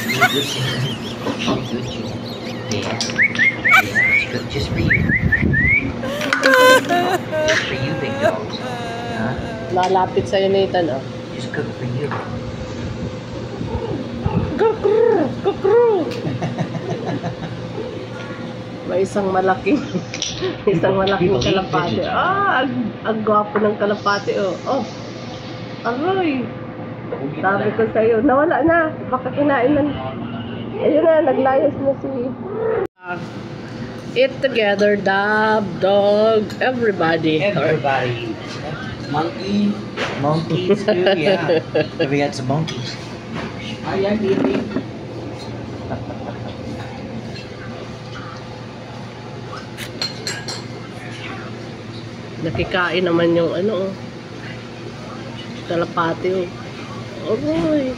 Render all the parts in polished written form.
You're a good singer. You're a good singer. Yeah. Yeah. It's just for you. Just for you, big dogs. Huh? Malapit sa'yo, Nathan, oh. Just cook for you. Kukru! Kukru! May isang malaking kalapate. Ang gwapo ng kalapate, oh. Oh, aroy. Sabi ko sa'yo, nawala na. Baka kinain na. Ayun na, naglayas na si... Eat together, dog, everybody. Everybody. Monkey. Monkeys too, yeah. We got some monkeys. Oh, yeah, baby. Nakikain naman yung ano, kalapate, oh. Aroy.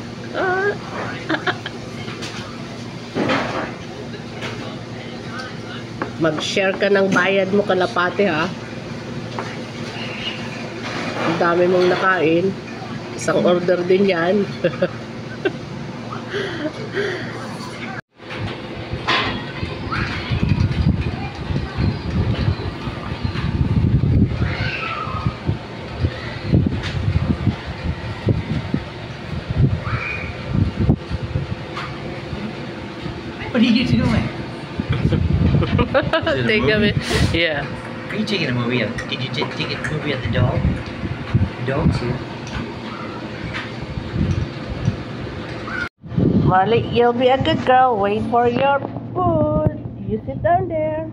Mag-share ka ng bayad mo, kalapate, ha? Ang dami mong nakain. Isang order din yan. What are you doing? Take a bit. Yeah. Are you taking a movie of? Did you take a movie of the dog? The dog's here. Molly, you'll be a good girl. Wait for your food. You sit down there.